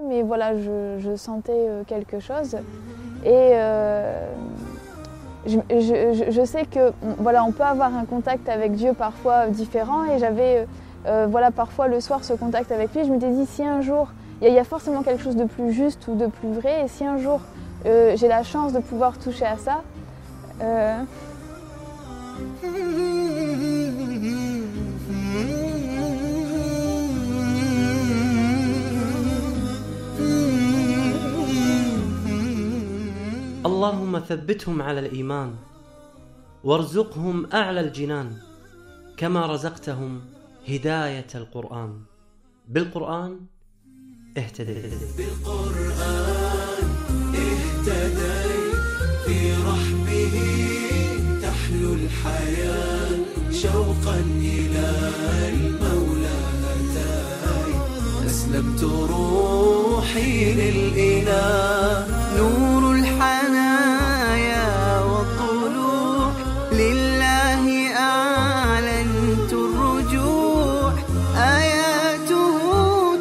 mais voilà, je sentais quelque chose. Et je sais que voilà, on peut avoir un contact avec Dieu parfois différent, et j'avais voilà, parfois le soir ce contact avec lui. Je m'étais dit, si un jour, il y a forcément quelque chose de plus juste ou de plus vrai, et si un jour j'ai la chance de pouvoir toucher à ça, اللهم ثبتهم على الإيمان وارزقهم أعلى الجنان كما رزقتهم هداية القرآن. بالقرآن اهتديت، بالقرآن اهتديت، في رحبه تحلو الحياة، شوقا إلى المولى أتيت، أسلمت روحي للإله، نور الحنايا والطلوع، لله أعلنت الرجوع، آياته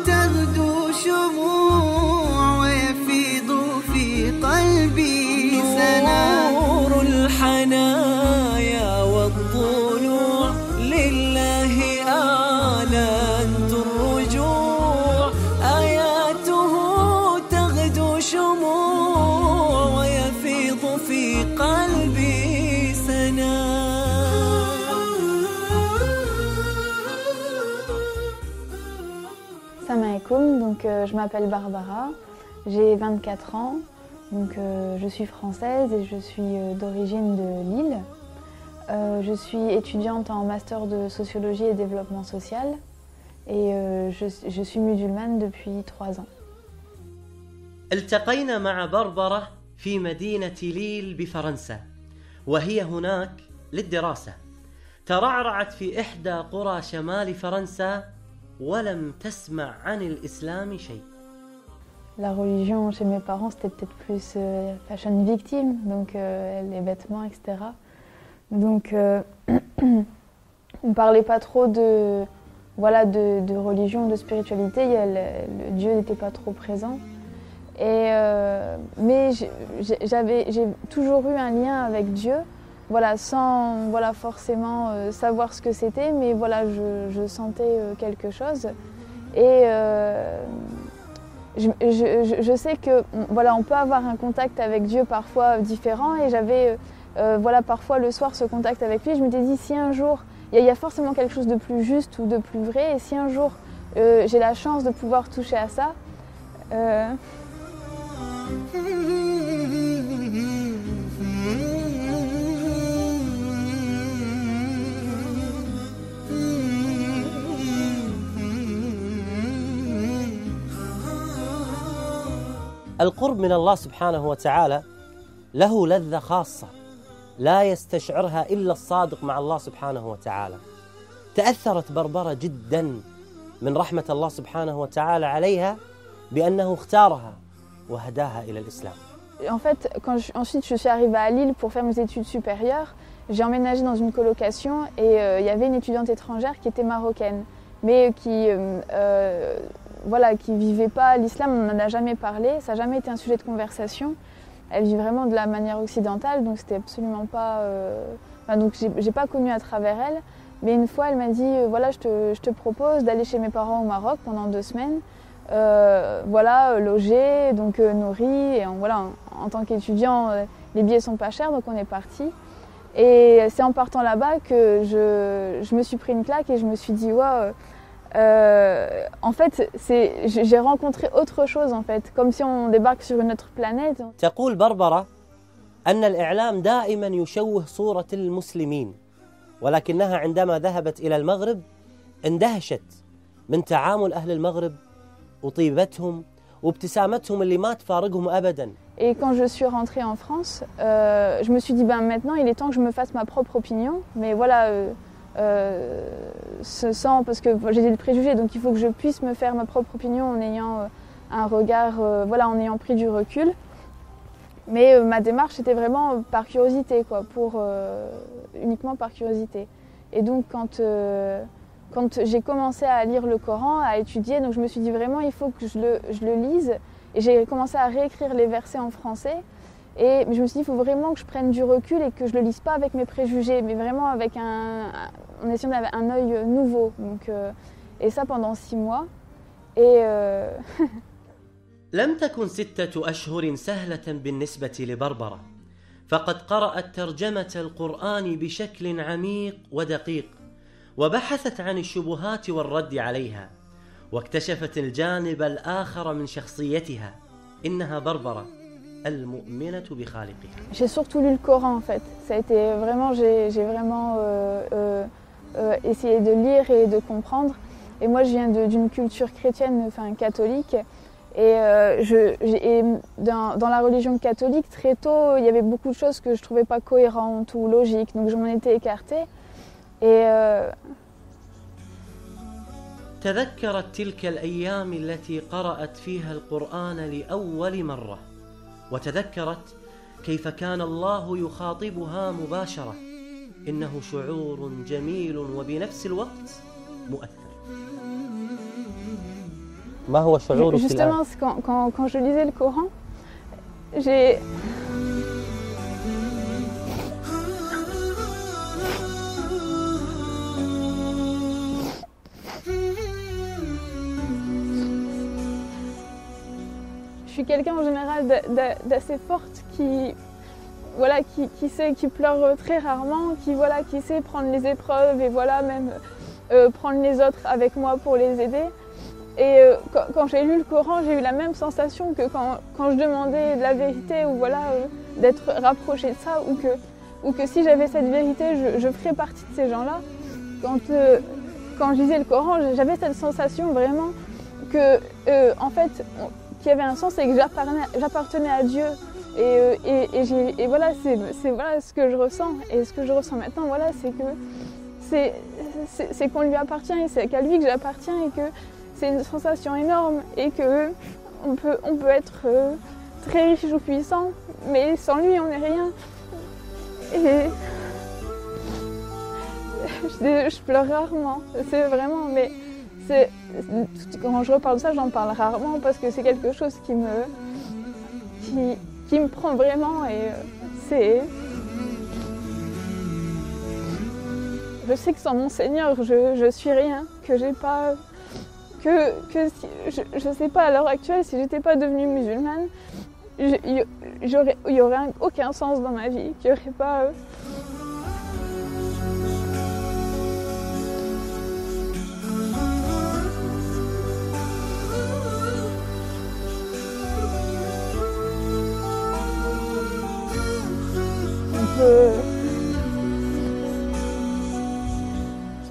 تغدو شموع ويفيض في قلبي سنا، نور الحنايا والطلوع، لله أعلنت الرجوع، آياته تغدو شموع ويفيض في قلبي سنا. Salam alaikum, donc je m'appelle Barbara, j'ai 24 ans, donc je suis française et je suis d'origine de Lille. Je suis étudiante en master de sociologie et développement social, et je suis musulmane depuis 3 ans. التقينا مع بربرة في مدينة ليل بفرنسا، وهي هناك للدراسة. ترعرعت في إحدى قرى شمال فرنسا ولم تسمع عن الإسلام شيء. La religion chez mes parents, c'était peut-être plus fashion victime, donc les vêtements, etc. Donc on ne parlait pas trop de, voilà, de religion, de spiritualité, le Dieu n'était pas trop présent. Et, mais j'ai toujours eu un lien avec Dieu, voilà, sans voilà, forcément savoir ce que c'était, mais voilà, je sentais quelque chose. Et je sais que voilà, on peut avoir un contact avec Dieu parfois différent, et j'avais voilà, parfois le soir ce contact avec lui. Je m'étais dit, si un jour, il y a forcément quelque chose de plus juste ou de plus vrai, et si un jour j'ai la chance de pouvoir toucher à ça, القرب من الله سبحانه وتعالى له لذة خاصة لا يستشعرها إلا الصادق مع الله سبحانه وتعالى. تأثرت بربرة جدا من رحمة الله سبحانه وتعالى عليها بأنه اختارها وهداها إلى الإسلام. En fait, ensuite je suis arrivée à Lille pour faire mes études supérieures, j'ai emménagé dans une colocation, et il y avait une étudiante étrangère qui était marocaine, mais qui voilà, qui vivait pas l'islam, on n'en a jamais parlé, ça n'a jamais été un sujet de conversation. Elle vit vraiment de la manière occidentale, donc c'était absolument pas... donc j'ai pas connu à travers elle, mais une fois elle m'a dit voilà, je te propose d'aller chez mes parents au Maroc pendant 2 semaines, voilà, loger, donc nourri, et voilà, en tant qu'étudiant, les billets sont pas chers, donc on est parti. Et c'est en partant là-bas que je me suis pris une claque, et je me suis dit wow, en fait, j'ai rencontré autre chose, en fait, comme si on débarque sur une autre planète. تقول بربرة أن الإعلام دائما يشوه صورة المسلمين، ولكنها عندما ذهبت إلى المغرب اندهشت من تعامل أهل المغرب وطيبتهم وابتسامتهم اللي ما تفارقهم أبدا. Et quand je suis rentrée en France, je me suis dit maintenant il est temps que je me fasse ma propre opinion, mais voilà, sans, parce que j'ai des préjugés, donc il faut que je puisse me faire ma propre opinion en ayant un regard, voilà, en ayant pris du recul. Mais ma démarche était vraiment par curiosité, quoi, uniquement par curiosité. Et donc quand quand j'ai commencé à lire le Coran, à étudier, donc je me suis dit vraiment il faut que je le lise. Et j'ai commencé à réécrire les versets en français. Et je me suis dit il faut vraiment que je prenne du recul et que je le lise pas avec mes préjugés, mais vraiment avec en essayant d'avoir un œil nouveau. Donc, et ça pendant 6 mois. Et لم تكن 6 أشهر سهلة بالنسبة لبربرة، فقد قرأت ترجمة القرآن بشكل عميق ودقيق، وبحثت عن الشبهات والرد عليها، واكتشفت الجانب الآخر من شخصيتها. إنها بربرة المؤمنة بخالقها. J'ai surtout lu le Coran en fait. Ça a été vraiment, j'ai vraiment essayé de lire et de comprendre. Et moi, je viens d'une culture chrétienne, enfin catholique. Et, dans la religion catholique, très tôt, il y avait beaucoup de choses que je ne trouvais pas cohérentes ou logiques. Donc je m'en étais écartée. Et تذكرت تلك الأيام التي قرأت فيها القرآن لأول مرة، وتذكرت كيف كان الله يخاطبها مباشرة. إنه شعور جميل وبنفس الوقت مؤثر. ما هو شعورك الآن؟ Justement, quand je lisais le Coran, je suis quelqu'un en général d'assez forte qui pleure très rarement, qui sait prendre les épreuves et même prendre les autres avec moi pour les aider. Et quand j'ai lu le Coran, j'ai eu la même sensation que quand je demandais de la vérité ou d'être rapprochée de ça, ou que si j'avais cette vérité, je ferais partie de ces gens-là. Quand je lisais le Coran, j'avais cette sensation vraiment que en fait qu'il y avait un sens et que j'appartenais à Dieu. Et voilà, c'est ce que je ressens. Et ce que je ressens maintenant, c'est que c'est qu'on lui appartient et c'est qu'à lui que j'appartiens et que c'est une sensation énorme et que on peut être très riche ou puissant, mais sans lui on n'est rien. Et je pleure rarement, c'est vraiment, mais quand je reparle de ça, j'en parle rarement parce que c'est quelque chose qui me prend vraiment et je sais que sans mon Seigneur, je suis rien, que j'ai pas, je sais pas à l'heure actuelle, si j'étais pas devenue musulmane, il y aurait aucun sens dans ma vie, qu'il y aurait pas.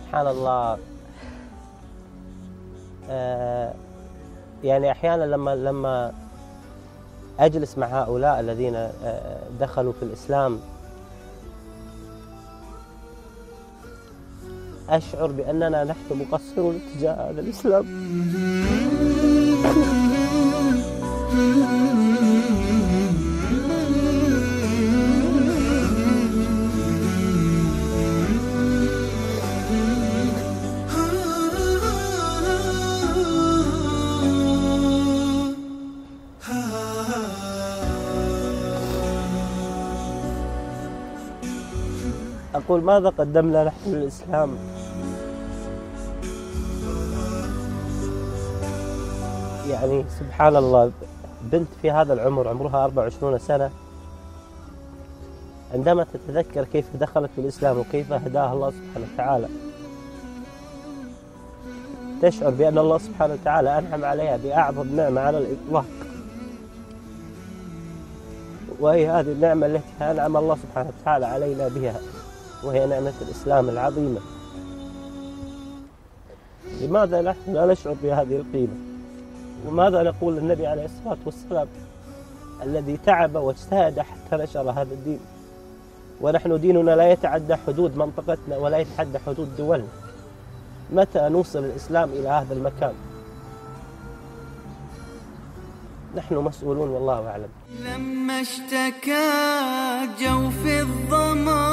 سبحان الله. يعني أحيانا لما أجلس مع هؤلاء الذين دخلوا في الإسلام أشعر بأننا نحن مقصرون تجاه هذا الإسلام. أقول ماذا قدمنا نحن للإسلام؟ يعني سبحان الله، بنت في هذا العمر عمرها 24 سنة عندما تتذكر كيف دخلت في الإسلام وكيف هداها الله سبحانه وتعالى تشعر بأن الله سبحانه وتعالى أنعم عليها بأعظم نعمة على الإطلاق، وهي هذه النعمة التي أنعم الله سبحانه وتعالى علينا بها، وهي نعمة الإسلام العظيمة. لماذا نحن لا نشعر بهذه القيمة؟ وماذا نقول للنبي عليه الصلاة والسلام الذي تعب واجتهد حتى نشر هذا الدين، ونحن ديننا لا يتعدى حدود منطقتنا ولا يتعدى حدود دولنا. متى نوصل الإسلام إلى هذا المكان؟ نحن مسؤولون والله أعلم. لما اشتكى جوف الظما،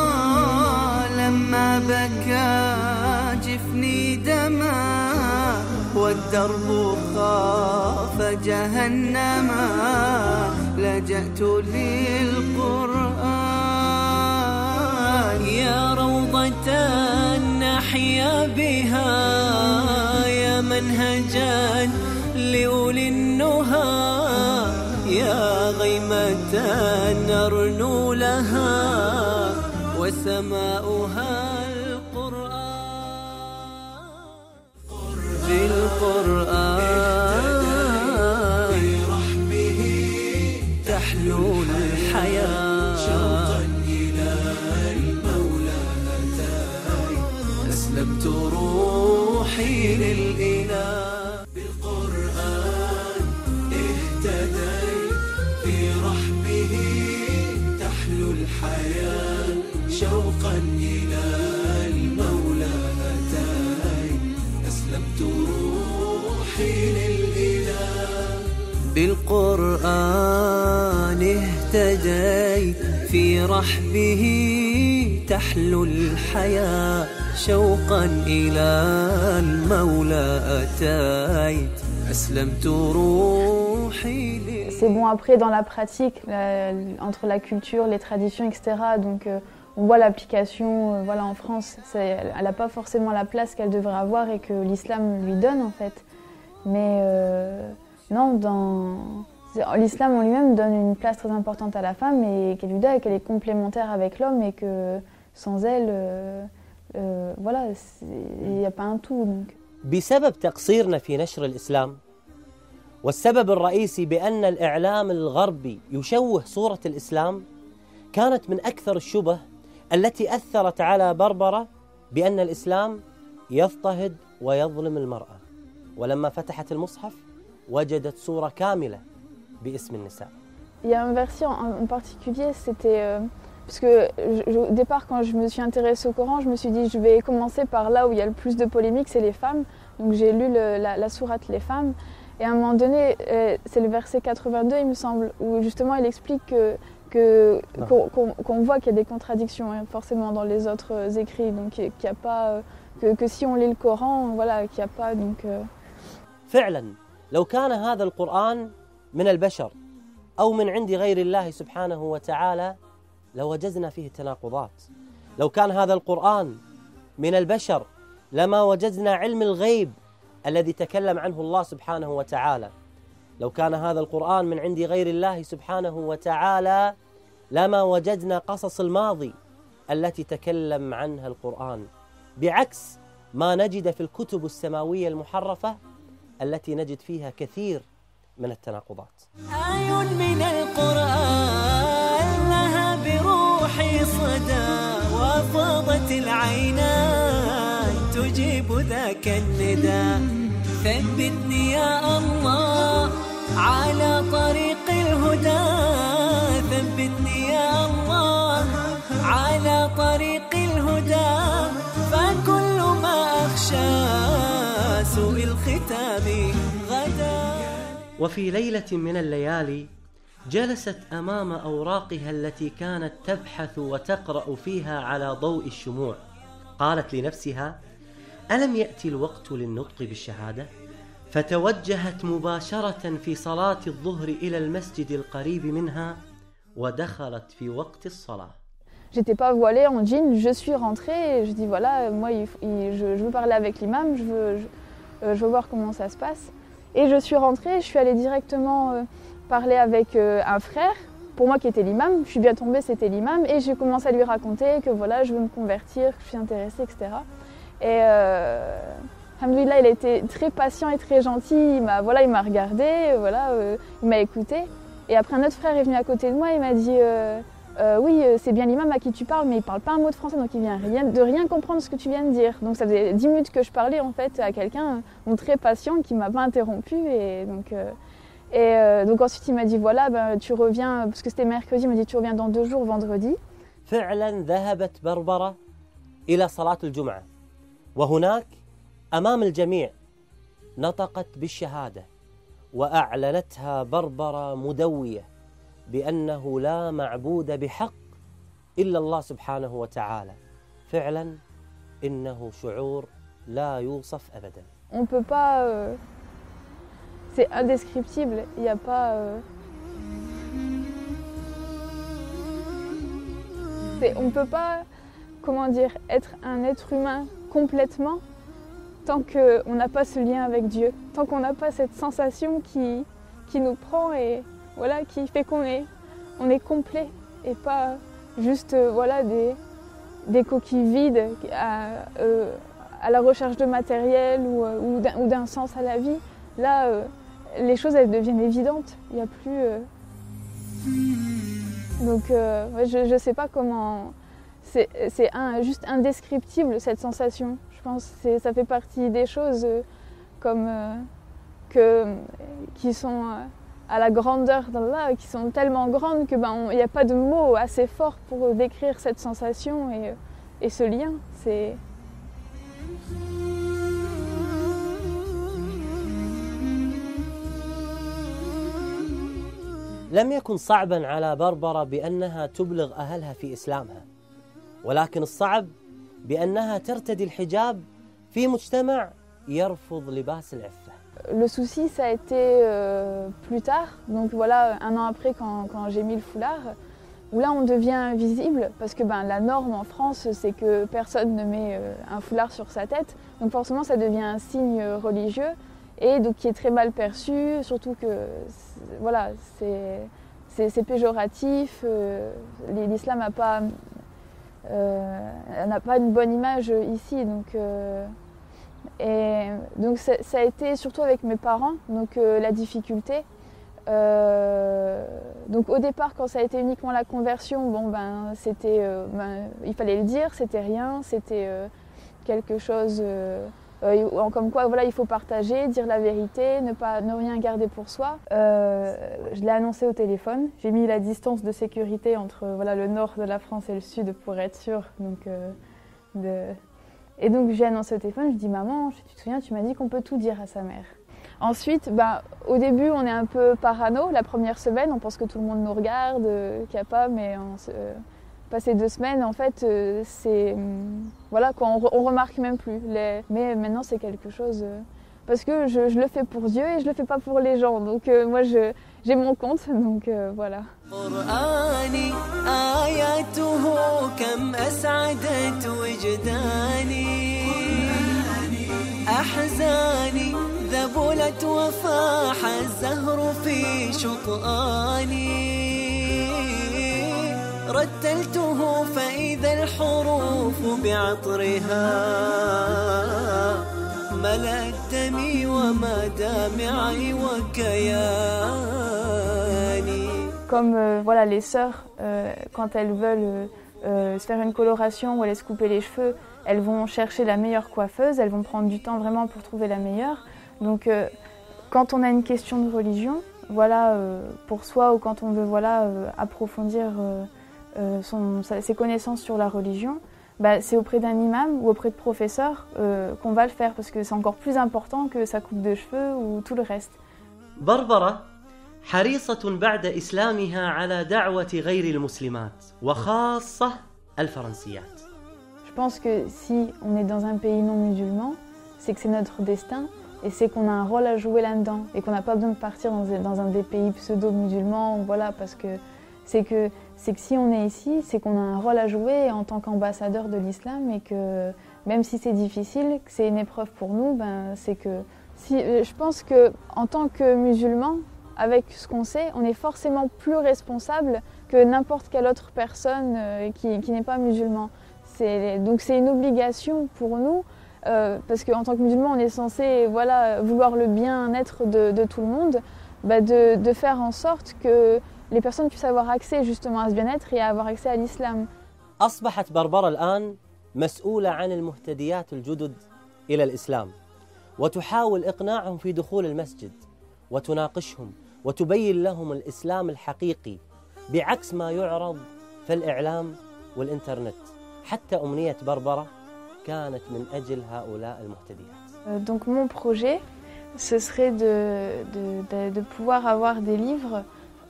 لما بكى يفني دما والدرب خاف جهنما لجأت للقرآن يا روضة نحيا بها يا منهجا لأولي النهى يا غيمة نرنو لها وسماؤها القرآن بالقرآن برحمه تحلو الحياة شوقا إلى المولى أتاي أسلمت روحي للإله بالقرآن اهتديت في رحمه تحلو الحياة شوقا إلى المولى أتاي أسلمت روحي للإله بالقرآن اهتديت في رحبه تحلو الحياة شوقا إلى المولى أتيت أسلمت روحي للإله. C'est bon, après dans la pratique, entre la culture, les traditions, etc. Donc on voit l'application, voilà, en France, elle n'a pas forcément la place qu'elle devrait avoir et que l'islam lui donne en fait. Mais non, l'islam en lui-même donne une place très importante à la femme et qu'elle lui donne et qu'elle est complémentaire avec l'homme et que sans elle, voilà, il n'y a pas un tout. Donc. بسبب تقصيرنا في نشر الإسلام والسبب الرئيسي بأن الإعلام الغربي يشوه صورة الإسلام كانت من أكثر الشبه التي أثرت على بربرة بأن الإسلام يضطهد ويظلم المرأة ولما فتحت المصحف وجدت صورة كاملة باسم النساء. Il y a un verset en particulier, c'était parce que au départ quand je me suis intéressée au Coran, je me suis dit je vais commencer par là où il y a le plus de polémiques, c'est les femmes. Donc j'ai lu la sourate les femmes et à un moment donné, c'est le verset 82 il me semble, où justement il explique qu'on voit qu'il y a des contradictions hein, forcément dans les autres écrits, donc qu'il n'y a pas que si on lit le Coran, voilà, qu'il n'y a pas donc. فعلا لو كان هذا القرآن من البشر أو من عند غير الله سبحانه وتعالى لوجدنا فيه تناقضات. لو كان هذا القرآن من البشر لما وجدنا علم الغيب الذي تكلم عنه الله سبحانه وتعالى. لو كان هذا القرآن من عند غير الله سبحانه وتعالى لما وجدنا قصص الماضي التي تكلم عنها القرآن، بعكس ما نجد في الكتب السماوية المحرفة التي نجد فيها كثير من التناقضات. آي من القرآن لها بروحي صدى وفاضت العينان تجيب ذاك النداء ثبتني يا الله على طريق الهدى ثبتني يا الله على طريق الهدى فكل ما أخشى سوء الختام غدا. وفي ليلة من الليالي جلست أمام أوراقها التي كانت تبحث وتقرأ فيها على ضوء الشموع، قالت لنفسها: ألم يأتي الوقت للنطق بالشهادة؟ فتوجهت مباشرة في صلاة الظهر إلى المسجد القريب منها ودخلت في وقت الصلاة. J'étais pas voilée en jean, je suis rentrée et je dis voilà, moi je veux parler avec l'imam, je veux voir comment ça se passe. Et je suis rentrée, je suis allée directement parler avec un frère, pour moi qui était l'imam, je suis bien tombée, c'était l'imam, et j'ai commencé à lui raconter que voilà, je veux me convertir, que je suis intéressée, etc. Et alhamdoulilah, il a été très patient et très gentil, il m'a regardé, il m'a écouté. Et après un autre frère est venu à côté de moi, il m'a dit oui, c'est bien l'imam à qui tu parles, mais il parle pas un mot de français, donc il vient de rien comprendre ce que tu viens de dire. Donc ça faisait 10 minutes que je parlais en fait à quelqu'un très patient qui m'a pas interrompu et donc ensuite il m'a dit voilà, ben, tu reviens, parce que c'était mercredi, il m'a dit tu reviens dans 2 jours, vendredi. فعلا ذهبت بربرة إلى صلاة الجمعة وهناك أمام الجميع نطقت بالشهادة وأعلنتها بربرة مدوية بأنه لا معبود بحق إلا الله سبحانه وتعالى. فعلا إنه شعور لا يوصف أبدا. On peut pas... c'est indescriptible, il n'y a pas... on ne peut pas, comment dire, être un être humain complètement tant qu'on n'a pas ce lien avec Dieu, tant qu'on n'a pas cette sensation qui nous prend et voilà, qui fait qu'on est complet et pas juste voilà, des coquilles vides à la recherche de matériel ou d'un sens à la vie. Là, les choses elles deviennent évidentes, il n'y a plus... Donc je ne sais pas comment... C'est juste indescriptible cette sensation. Je pense que ça fait partie des choses qui sont à la grandeur d'Allah, qui sont tellement grandes qu'il n'y a pas de mots assez forts pour décrire cette sensation et ce lien. لم يكن صعبا على بربرة بأنها تبلغ أهلها في إسلامها، ولكن الصعب بأنها ترتدي الحجاب في مجتمع يرفض لباس العفة. Le souci, ça a été plus tard, donc voilà, un an après quand j'ai mis le foulard, où là on devient visible, parce que la norme en France, c'est que personne ne met un foulard sur sa tête, donc forcément ça devient un signe religieux, et donc qui est très mal perçu, surtout que voilà, c'est péjoratif, l'islam n'a pas une bonne image ici, donc ça a été surtout avec mes parents, donc la difficulté. Donc au départ, quand ça a été uniquement la conversion, c'était, il fallait le dire, c'était rien, c'était quelque chose comme quoi voilà, il faut partager, dire la vérité, ne rien garder pour soi. Je l'ai annoncé au téléphone, j'ai mis la distance de sécurité entre voilà, le nord de la France et le sud pour être sûre. Et donc j'ai annoncé au téléphone, je dis maman, tu te souviens, tu m'as dit qu'on peut tout dire à sa mère. Ensuite, au début on est un peu parano, la première semaine on pense que tout le monde nous regarde, qu'il n'y a pas, mais passé 2 semaines en fait voilà quoi, on remarque même plus. Mais maintenant c'est quelque chose, parce que je le fais pour Dieu et je le fais pas pour les gens, donc moi j'ai mon compte, donc voilà. ذبلت وفاح الزهر في شطآني رتلته فإذا الحروف بعطرها ملأت دمي ومدامعي وكياني. Comme voilà, les sœurs, quand elles veulent se faire une coloration ou aller se couper les cheveux, elles vont chercher la meilleure coiffeuse, elles vont prendre du temps vraiment pour trouver la meilleure. Donc quand on a une question de religion, voilà, pour soi, ou quand on veut voilà, approfondir ses connaissances sur la religion, c'est auprès d'un imam ou auprès de professeurs qu'on va le faire, parce que c'est encore plus important que sa coupe de cheveux ou tout le reste. بربرة حريصة بعد إسلامها على دعوة غير المسلمات وخاصة الفرنسيات. Je pense que si on est dans un pays non musulman, c'est que c'est notre destin et c'est qu'on a un rôle à jouer là-dedans et qu'on n'a pas besoin de partir dans un des pays pseudo-musulmans, voilà, parce que c'est que si on est ici, c'est qu'on a un rôle à jouer en tant qu'ambassadeur de l'islam, et que même si c'est difficile, que c'est une épreuve pour nous, c'est que je pense que en tant que musulman, avec ce qu'on sait, on est forcément plus responsable que n'importe quelle autre personne qui n'est pas musulman. Donc c'est une obligation pour nous, parce qu'en tant que musulman, on est censé voilà, vouloir le bien-être de tout le monde, de faire en sorte que les personnes puissent avoir accès justement à ce bien-être et à avoir accès à l'islam. أصبحت بربرة الآن مسؤولة عن المهتديات الجدد إلى الإسلام، وتحاول إقناعهم في دخول المسجد، وتناقشهم وتبين لهم الإسلام الحقيقي بعكس ما يعرض في الإعلام والإنترنت. حتى أمنية بربرة كانت من أجل هؤلاء المهتديات. Donc mon projet, ce serait de pouvoir avoir des livres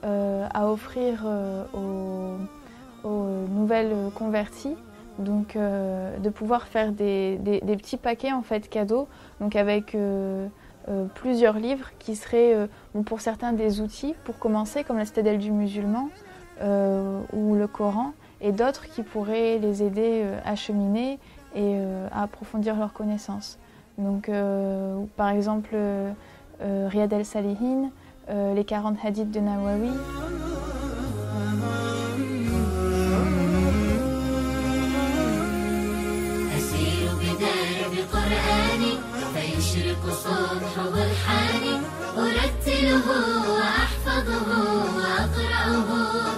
à offrir aux nouvelles converties, Donc de pouvoir faire des petits paquets en fait cadeaux, donc avec plusieurs livres qui seraient pour certains des outils pour commencer, comme la Citadelle du musulman ou le Coran, et d'autres qui pourraient les aider à cheminer et à approfondir leurs connaissances. Donc par exemple Riyad al-Salihin, les 40 hadiths de Nawawi. فيشرق صبح برحاني أرتله وأحفظه وأقرأه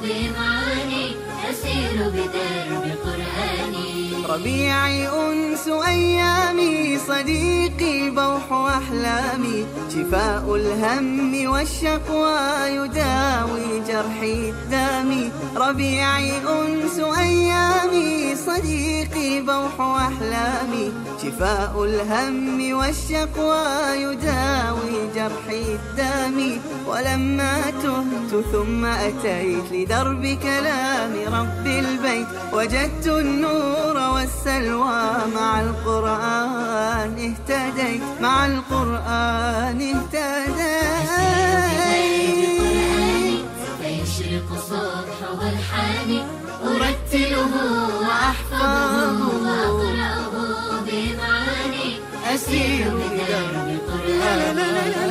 بإمعاني أسير بدرب قرآني. ربيعي أنس أيامي صديقي بوح أحلامي شفاء الهم والشقوى يداوي جرحي الدامي. ربيعي أنس أيامي صديقي بوح أحلامي شفاء الهم والشقوى يداوي جرحي الدامي. ولما تهت ثم أتيت لدرب كلام رب البيت وجدت النور والسلوى مع القرآن اهتديت مع القرآن اهتديت. فيشرق صبح والحاني أرتله وأحفظه وأقرأه بمعاني أسير بدرب قرآني.